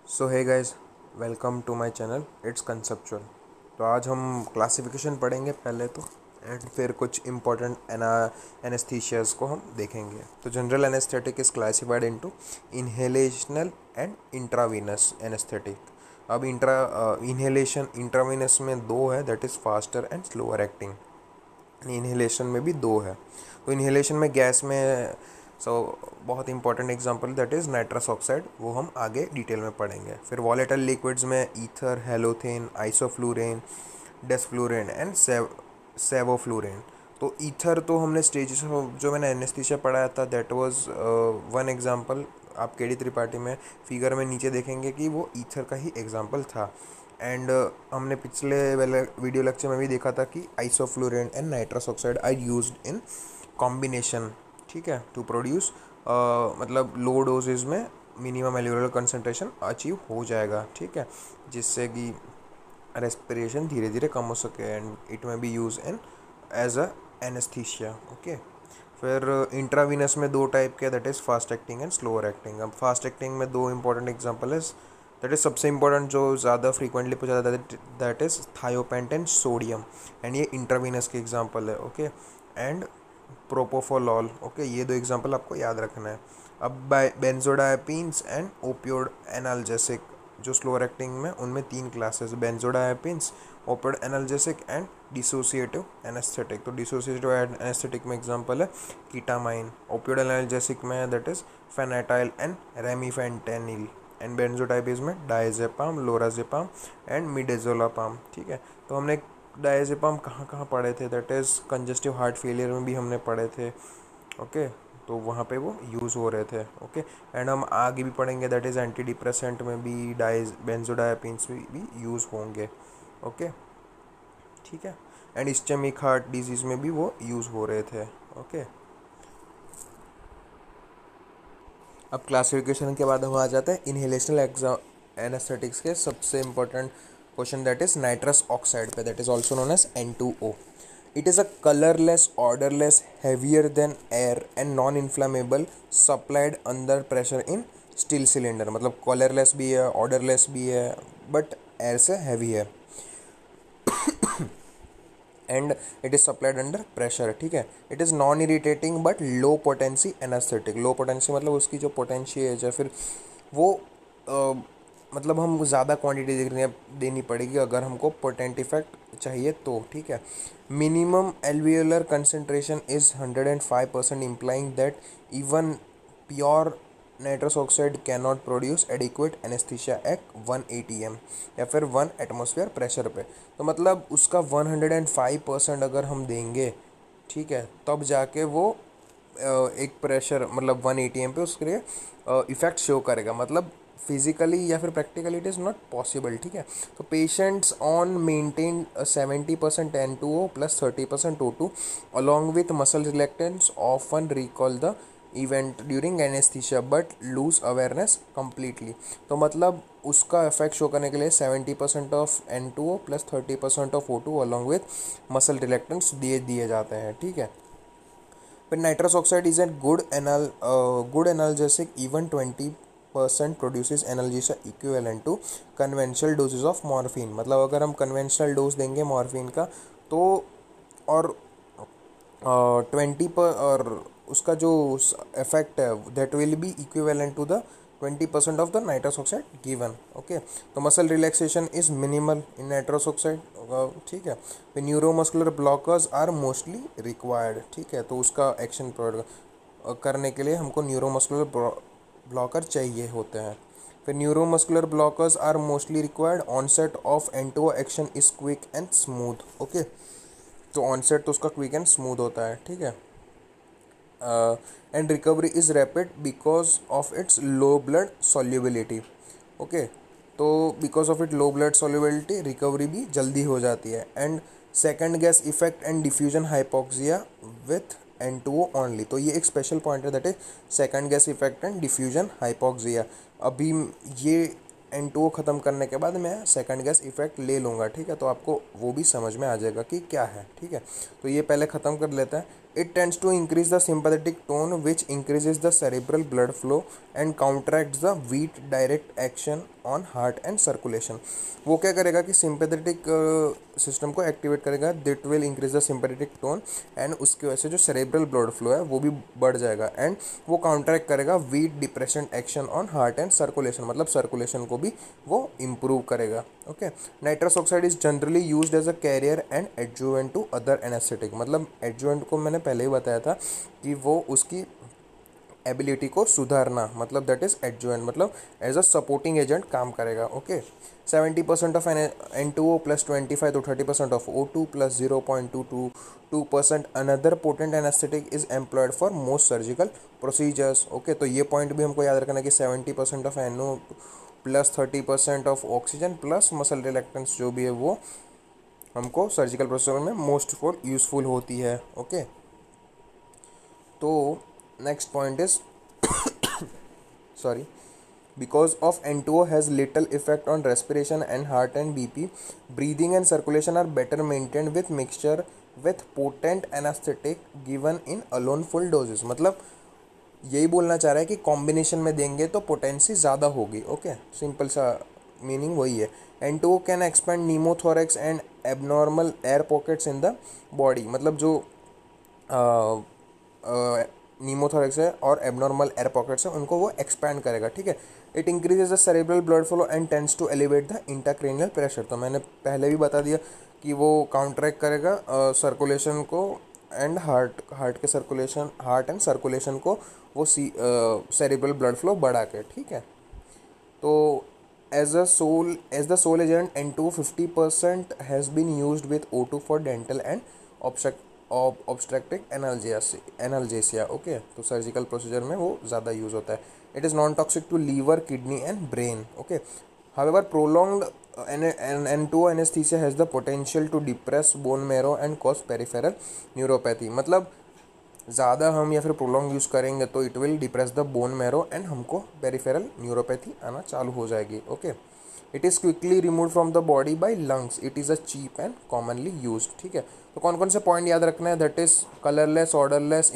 So hi guys, welcome to my channel it's conceptual. तो आज हम क्लासिफिकेशन पढ़ेंगे पहले तो, एंड फिर कुछ इम्पोर्टेंट एनेस्थीसियाज को हम देखेंगे। तो general anaesthetic is classified into inhalational and intravenous anaesthetic. अब इनहेलेशन इंट्रावीनस में दो है, that is faster and slower acting. Inhalation में भी दो है। तो इन्हेलेशन में गैस में बहुत important example that is nitrous oxide, वो हम आगे डिटेल में पढ़ेंगे। फिर वॉलेटाइल लिक्विड्स में ईथर, हेलोथेन, आइसोफ्लूरेन, डेसफ्लूरेन एंड सेवोफ्लूरेन। तो ईथर तो हमने स्टेजेस जो मैंने एनेस्थीसिया पढ़ाया था दैट वाज वन एग्जांपल। आप केडी त्रिपाठी में फिगर में नीचे देखेंगे कि वो ईथर का ही एग्जांपल था। एंड हमने पिछले वाले वीडियो लेक्चर में भी देखा था कि isoflurane and nitrous oxide are used in combination, ठीक है, टू प्रोड्यूस मतलब लो डोजेज में मिनिमम एल्यूरल कंसनट्रेशन अचीव हो जाएगा, ठीक है, जिससे कि रेस्पिरेशन धीरे धीरे कम हो सके and it may be used in as a anaesthesia. Okay. फिर इंट्रावीनस में दो टाइप के, that is fast acting and slower acting. अब फास्ट एक्टिंग में दो इंपॉर्टेंट एग्जांपल है, दैट इज़ सबसे इंपॉर्टेंट जो ज़्यादा फ्रीक्वेंटली पूछा जाता है, that is thiopent and sodium, and ये इंट्रावीनस के एग्जांपल है। ओके। And propofol. ओके, ये दो एग्जांपल आपको याद रखना है। अब बेंजोडाइपिन्स एंड ओपियोड एनाल्जेसिक, जो स्लोअर एक्टिंग में उनमें तीन classes, benzodiazepines, opioid analgesic and dissociative anaesthetic. तो डिसोसिएटिव एनेस्थेटिक में एग्जांपल है कीटामाइन, ओपियोड एनाल्जेसिक में that is fentanyl and remifentanil, and benzodiazepines में डायजेपाम, लोराजेपाम एंड मिडेजोलापाम, ठीक है। तो हमने डायजेपाम कहाँ कहाँ पढ़े थे, that is congestive heart failure में भी हमने पढ़े थे। ओके, तो वहाँ पे वो यूज़ हो रहे थे। ओके। एंड हम आगे भी पढ़ेंगे, दैट इज़ एंटी डिप्रेसेंट में भी बेंजोडाइपिन्स भी यूज़ होंगे। ओके, ठीक है। एंड इस्चेमिक हार्ट डिजीज़ में भी वो यूज़ हो रहे थे। ओके। अब क्लासिफिकेशन के बाद हम आ जाते हैं इनहेलेशनल एनेस्थेटिक्स के सबसे important question, that is nitrous oxide पे, that is also known as N2O. It is a colorless, odorless, heavier than air and non-inflammable, supplied under pressure in steel cylinder. मतलब colourless भी है, odourless भी है, but air से heavy है, and it is supplied under pressure, ठीक है। It is non irritating but low potency anaesthetic. Low potency मतलब उसकी जो पोटेंसी है फिर वो मतलब हम ज़्यादा क्वांटिटी देनी पड़ेगी अगर हमको पोटेंट इफेक्ट चाहिए तो, ठीक है। Minimum alveolar concentration is 105%, implying that even pure nitrous oxide can not produce adequate anaesthesia at 1 ATM या फिर 1 एटमोसफियर प्रेशर पे। तो मतलब उसका 105% अगर हम देंगे, ठीक है, तब जाके वो एक प्रेशर मतलब 1 ATM पे उसके लिए इफेक्ट शो करेगा। मतलब फिजिकली या फिर practically it is not possible, ठीक है। तो patients on maintain 70% N2O plus 30% O2 along with muscle relaxants often recall the event during anaesthesia but lose awareness completely. तो मतलब उसका इफेक्ट शो करने के लिए 70% of N2O plus 30% of O2 along with muscle relaxants दिए जाते हैं, ठीक है। फिर nitrous oxide is an good analgesic, even 20% produces analgesia equivalent to conventional doses of morphine. मतलब अगर हम कन्वेंशनल डोज देंगे मॉर्फिन का तो, और 20 पर, और उसका जो इफेक्ट है that will be equivalent to the 20% of the nitrous oxide given. Okay. तो muscle relaxation is minimal in nitrous oxide, ठीक है। Neuromuscular blockers are mostly required, ठीक है। तो उसका एक्शन प्रोवाइड करने के लिए हमको न्यूरोमस्कुलर ब्लॉकर चाहिए होते हैं। फिर neuromuscular blockers are mostly required, onset of onto action is quick and smooth. Okay, तो ऑनसेट तो उसका क्विक एंड स्मूथ होता है, ठीक है। And recovery is rapid because of its low blood solubility. Okay, तो because of it low blood solubility recovery भी जल्दी हो जाती है। And second gas effect and diffusion hypoxia with N2O only. तो ये एक स्पेशल पॉइंट है, that is second gas effect and diffusion hypoxia. अभी ये N2O ख़त्म करने के बाद मैं सेकंड गैस इफेक्ट ले लूँगा, ठीक है। तो आपको वो भी समझ में आ जाएगा कि क्या है, ठीक है। तो ये पहले ख़त्म कर लेते हैं। It tends to increase the sympathetic tone which increases the cerebral blood flow and counteracts the weak direct action on heart and circulation. वो क्या करेगा कि सिंपैथेटिक सिस्टम को एक्टिवेट करेगा, that will increase the sympathetic tone and उसकी वजह से जो सेरेब्रल ब्लड फ्लो है वो भी बढ़ जाएगा एंड वो काउंटरैक्ट करेगा weak depression action on heart and circulation, मतलब सर्कुलेशन को भी वो इम्प्रूव करेगा। Okay, nitrous oxide is generally used as a carrier and adjuvant to other anaesthetic, मतलब एडजुवेंट को मैंने पहले ही बताया था कि वो उसकी एबिलिटी को सुधारना, मतलब दैट इज एडजुवेंट, मतलब एज अ सपोर्टिंग एजेंट काम करेगा। Okay, 70% of N2O plus 25 to 30% of O2 plus 0.222% another potent anaesthetic is employed for most surgical procedures. Okay, तो ये पॉइंट भी हमको याद रखना कि 70% of NO plus 30% of oxygen plus muscle relaxants जो भी है वो हमको सर्जिकल प्रोसीजर में मोस्ट फॉर यूजफुल होती है। ओके, तो next point is sorry, because of N2O has little effect on respiration and heart and BP, breathing and circulation are better maintained with mixture with potent anesthetic given in alone full doses, मतलब यही बोलना चाह रहा है कि combination में देंगे तो पोटेंसी ज़्यादा होगी। ओके, सिंपल सा मीनिंग वही है। N2O can expand नीमोथोरेक्स and abnormal air pockets in the body, मतलब जो नीमोथोरेक्स है और एबनॉर्मल एयर पॉकेट्स है उनको वो एक्सपैंड करेगा। ठीक है, it increases the cerebral blood flow and tends to elevate the intracranial pressure, तो मैंने पहले भी बता दिया कि वो काउंटरैक्ट करेगा सर्कुलेशन को एंड हार्ट के सर्कुलेशन, हार्ट एंड सर्कुलेशन को वो सेरेब्रल ब्लड फ्लो बढ़ा के। ठीक है, तो as the sole agent N2 50% has been used with O2 for dental and obstructive analgesia. Okay, तो सर्जिकल प्रोसीजर में वो ज़्यादा यूज़ होता है। It is non toxic to liver, kidney and brain. Okay, however prolonged N2O anesthesia has the potential to depress bone marrow and cause peripheral neuropathy, मतलब ज़्यादा हम या फिर प्रोलॉन्ग यूज़ करेंगे तो it will depress the bone marrow and हमको peripheral neuropathy आना चालू हो जाएगी। Okay, it is quickly remove from the body by lungs, it is a cheap and commonly use. ठीक है, तो कौन कौन से पॉइंट याद रखना है, that is colourless, odourless,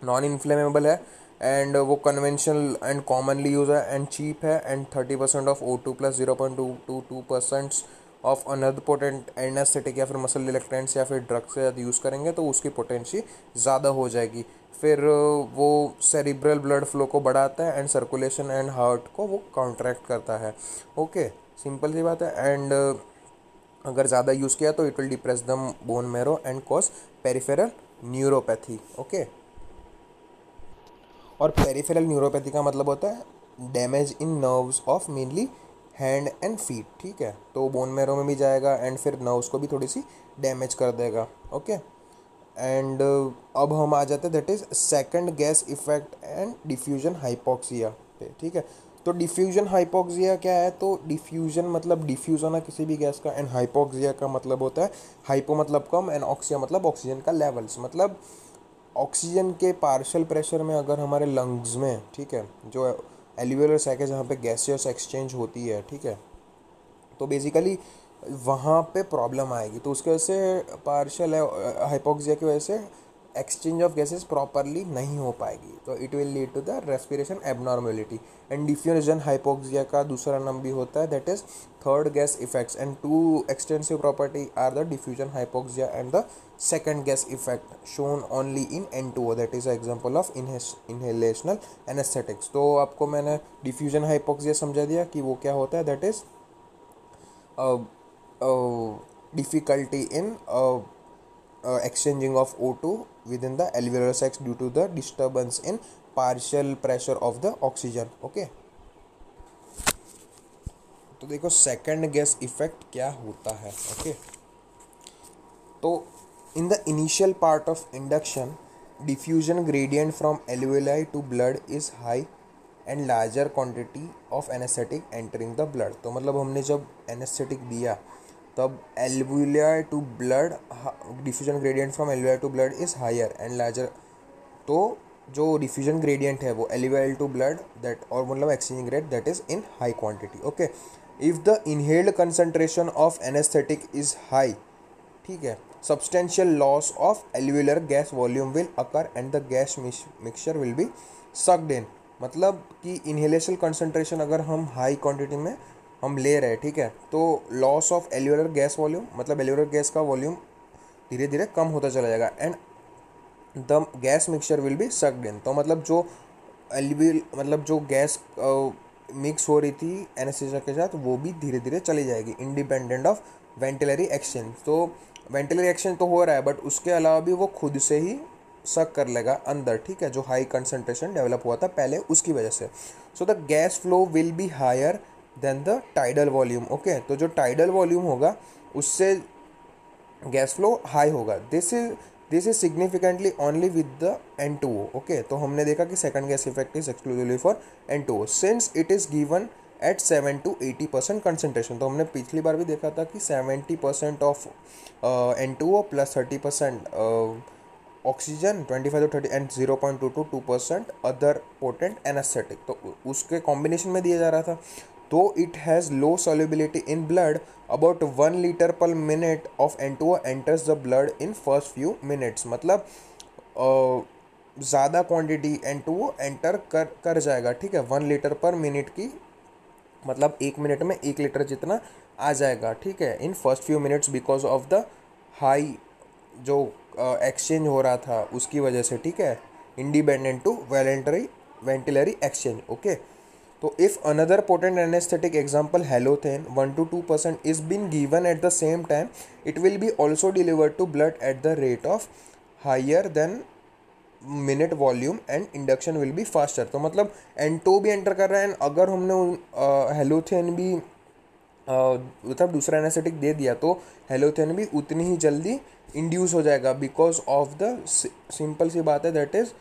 non inflammable है एंड वो कन्वेंशनल एंड कॉमनली यूज है एंड चीप है and 30% of O2 plus 0.222% of another potent anaesthetic या फिर मसल रिलैक्टेंट्स या फिर ड्रग से यदि यूज़ करेंगे तो उसकी पोटेंसी ज़्यादा हो जाएगी। फिर वो सेरिब्रल ब्लड फ्लो को बढ़ाता है एंड सर्कुलेशन एंड हार्ट को वो काउंटरैक्ट करता है। ओके, सिंपल सी बात है। एंड अगर ज़्यादा यूज़ किया तो it will depress the bone marrow and cause peripheral neuropathy. Okay, और पेरिफेरल न्यूरोपैथी का मतलब होता है damage in nerves of mainly hand and feet. ठीक है, तो बोन मैरो में भी जाएगा एंड फिर नर्व्स को भी थोड़ी सी डैमेज कर देगा। ओके, एंड अब हम आ जाते हैं that is second gas effect and diffusion hypoxia पे। ठीक है, तो डिफ्यूजन हाइपोक्सिया क्या है, तो डिफ्यूजन मतलब डिफ्यूज होना किसी भी गैस का एंड हाइपोक्सिया का मतलब होता है हाइपो मतलब कम एंड ऑक्सिया मतलब ऑक्सीजन का लेवल्स, मतलब ऑक्सीजन के पार्शियल प्रेशर में अगर हमारे लंग्स में, ठीक है, जो एल्वियोलर सैक है जहाँ पे गैसियस एक्सचेंज होती है, ठीक है, तो बेसिकली वहाँ पे प्रॉब्लम आएगी, तो उसकी वजह से पार्शियल हाइपोक्सिया की वजह से एक्सचेंज ऑफ गैसेस प्रॉपरली नहीं हो पाएगी, तो it will lead to the respiration abnormality. And diffusion hypoxia का दूसरा नाम भी होता है that is third gas effects and two extensive property are the diffusion hypoxia and the second gas effect shown only in N2O, that is an example of inhalational anesthetics। तो आपको मैंने diffusion hypoxia समझा दिया कि वो क्या होता है, that is difficulty in exchanging of O2 within the alveolar sacs due to the disturbance in partial pressure of the oxygen। Okay, तो देखो सेकंड गैस इफेक्ट क्या होता है। ओके, तो in the initial part of induction, diffusion gradient from alveoli to blood is high and larger quantity of anesthetic entering the blood। तो मतलब हमने जब anesthetic दिया तब alveoli to blood diffusion gradient from alveoli to blood is higher and larger, तो जो diffusion gradient है वो alveoli to blood दैट और मतलब exchanging rate that is in high quantity. Okay, if the inhaled concentration of anaesthetic is high, ठीक है, substantial loss of alveolar gas volume will occur and the gas mixture will be sucked in, मतलब कि inhalation concentration अगर हम high quantity में हम ले रहे हैं, ठीक है, तो लॉस ऑफ एल्यूलर गैस वॉल्यूम, मतलब एल्यूलर गैस का वॉल्यूम धीरे धीरे कम होता चला जाएगा and the gas mixture will be sucked in. तो मतलब जो एल्विल मतलब जो गैस मिक्स हो रही थी एनेस्थीसिया के साथ वो भी धीरे धीरे चली जाएगी इंडिपेंडेंट ऑफ वेंटिलरी एक्सचेंज। तो वेंटिलरी एक्सचेंज तो हो रहा है बट उसके अलावा भी वो खुद से ही सक कर लेगा अंदर, ठीक है, जो हाई कंसंट्रेशन डेवलप हुआ था पहले उसकी वजह से। So the gas flow will be higher than the tidal volume. Okay, तो जो टाइडल वॉल्यूम होगा उससे गैस फ्लो हाई होगा। This is significantly only with the N2O। Okay, तो हमने देखा कि second gas effect is exclusively for N2O since it is given at 7 to 80% concentration. तो हमने पिछली बार भी देखा था कि 70% of N2O plus 30% oxygen, 25 to 30 and 0.2 to 2% other potent anaesthetic, तो उसके कॉम्बिनेशन में दिया जा रहा था। तो it has low solubility in blood, about 1 liter per minute of N2O enters the blood in first few minutes। मतलब ज़्यादा क्वांटिटी N2O एंटर कर जाएगा, ठीक है, 1 लीटर पर मिनट की, मतलब 1 मिनट में 1 लीटर जितना आ जाएगा, ठीक है, in first few minutes because of the high जो एक्सचेंज हो रहा था उसकी वजह से, ठीक है, independent to ventilatory exchange. Okay, तो if another potent anaesthetic example halothane 1 to 2% is been given at the same time, it will be also delivered to blood at the rate of higher than minute volume and induction will be faster. तो मतलब N2 भी enter कर रहा है and अगर हमने halothane भी मतलब दूसरा एनेस्थेटिक दे दिया तो हेलोथेन भी उतनी ही जल्दी इंड्यूस हो जाएगा बिकॉज ऑफ द सिंपल सी बात है, that is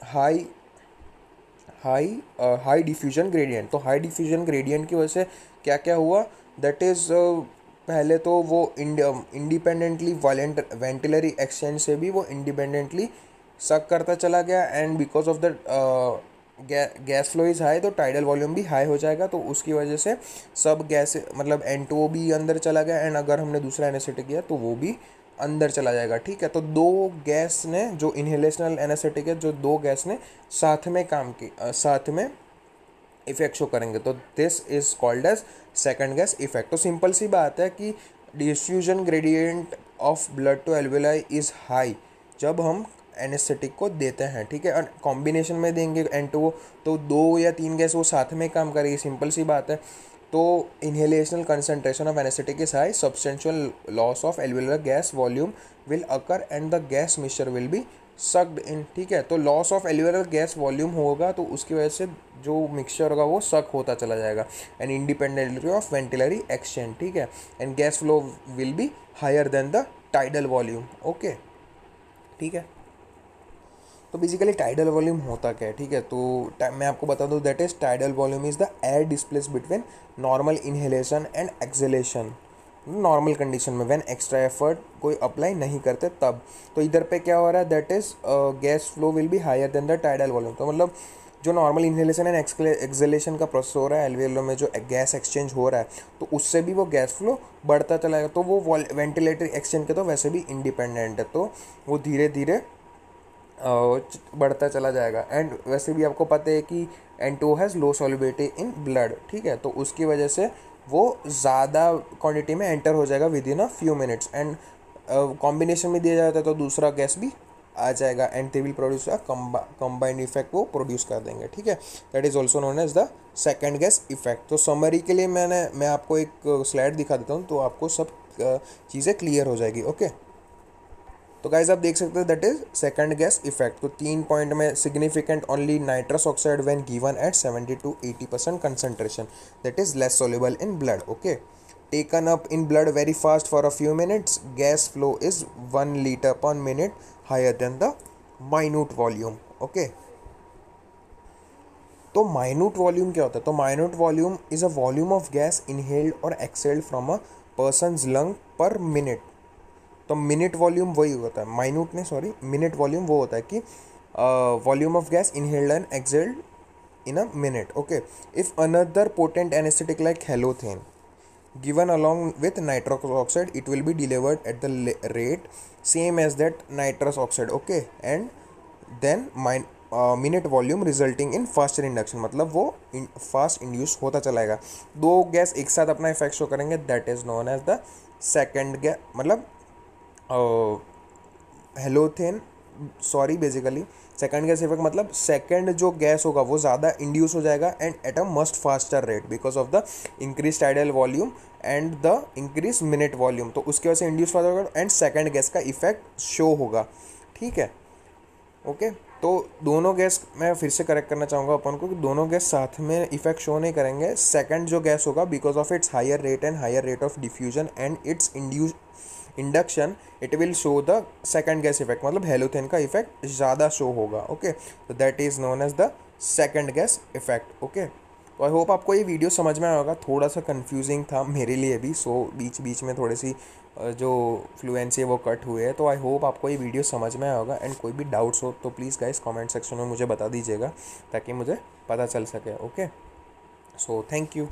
high high diffusion gradient. तो हाई डिफ्यूजन ग्रेडियंट की वजह से क्या क्या हुआ, दैट इज़ पहले तो वो इंडिपेंडेंटली वेंटिलरी एक्सचेंज से भी वो इंडिपेंडेंटली सक करता चला गया and because of the gas flow is high तो टाइडल वॉल्यूम भी हाई हो जाएगा। तो उसकी वजह से सब गैस मतलब N2O भी अंदर चला गया एंड अगर हमने दूसरा एनेस्थेटिक किया तो वो भी अंदर चला जाएगा, ठीक है। तो दो गैस ने जो इनहेलेशनल एनेस्थेटिक है, जो दो गैस ने साथ में काम की साथ में इफेक्ट शो करेंगे, तो this is called as second gas effect. तो सिंपल सी बात है कि diffusion gradient of blood to alveoli is high जब हम एनेस्थेटिक को देते हैं, ठीक है, और कॉम्बिनेशन में देंगे N2O तो 2 या 3 गैस वो साथ में काम करेगी, सिंपल सी बात है। तो inhalational concentration of anaesthetic is high, substantial loss of alveolar gas volume will occur and the gas mixture will be sucked in, ठीक है। तो loss of alveolar gas volume होगा तो उसकी वजह से जो मिक्सचर होगा वो सक होता चला जाएगा and independently of ventilatory exchange, ठीक है, and gas flow will be higher than the tidal volume. Okay, ठीक है। तो बेसिकली टाइडल वॉल्यूम होता क्या है, ठीक है, तो मैं आपको बता दूं, that is tidal volume is the air displace between normal inhalation and exhalation normal condition में व्हेन एक्स्ट्रा एफर्ट कोई अप्लाई नहीं करते तब। तो इधर पे क्या हो रहा है, that is gas flow will be higher than the tidal volume. तो मतलब जो नॉर्मल इनहेलेशन एंड एक्सहेलेशन का प्रोसेस हो रहा है एल्वियोलर में, जो गैस एक्सचेंज हो रहा है तो उससे भी वो गैस फ्लो बढ़ता चला जाएगा। तो वो वेंटिलेटरी एक्सचेंज के तो वैसे भी इंडिपेंडेंट है, तो वो धीरे धीरे बढ़ता चला जाएगा। एंड वैसे भी आपको पता है कि N2O has low solubility in blood, ठीक है, तो उसकी वजह से वो ज़्यादा क्वांटिटी में एंटर हो जाएगा with in a few minutes and combination में दिया जाता है तो दूसरा गैस भी आ जाएगा and they will produce a combined effect, वो प्रोड्यूस कर देंगे, ठीक है। That is also known as the second gas effect. तो समरी के लिए मैं आपको एक स्लाइड दिखा देता हूँ तो आपको सब चीज़ें क्लियर हो जाएगी। ओके, तो गाइज आप देख सकते हैं that is second gas effect. तो 3 पॉइंट में significant only nitrous oxide when given at 70 to 80% concentration, that is less soluble in blood। ओके, taken up in blood very fast for a few minutes, gas flow is 1 litre per minute higher than the minute volume. Okay, तो minute volume क्या होता है, तो minute volume is a volume of gas inhaled और exhaled from a person's lung पर minute. तो minute volume वही होता है, माइन्यूट नहीं सॉरी, मिनट वॉल्यूम वो होता है कि volume of gas inhaled and exhaled in a minute. Okay, if another potent anaesthetic like halothane given along with nitrous oxide, it will be delivered at the rate same as that nitrous oxide, okay, and then minute volume resulting in faster induction, मतलब वो fast induce होता चलाएगा। दो gas एक साथ अपना effect show करेंगे, that is known as the second gas, मतलब halothane, sorry basically second gas effect मतलब सेकंड जो गैस होगा वो ज़्यादा इंड्यूस हो जाएगा and at a must faster rate because of the increase ideal volume and the increase minute volume, तो उसकी वजह से इंड्यूस फास्ट होगा एंड सेकंड गैस का इफेक्ट शो होगा। ठीक है, ओके। तो दोनों गैस मैं फिर से करेक्ट करना चाहूँगा अपन को कि दोनों गैस साथ में इफेक्ट शो नहीं करेंगे। सेकंड जो गैस होगा because of its higher rate and higher rate of diffusion and its induce induction it will show the second gas effect, मतलब हेलोथेन का इफेक्ट ज़्यादा शो होगा। ओके, तो that is known as the second gas effect. Okay, तो I hope आपको ये video समझ में आया होगा। थोड़ा सा कंफ्यूजिंग था मेरे लिए भी, सो बीच बीच में थोड़ी सी जो फ्लुएंसी है वो कट हुए है। तो आई होप आपको ये वीडियो समझ में आया होगा एंड कोई भी डाउट्स हो तो प्लीज़ गाइस कमेंट सेक्शन में मुझे बता दीजिएगा ताकि मुझे पता चल सके। Okay, so thank you.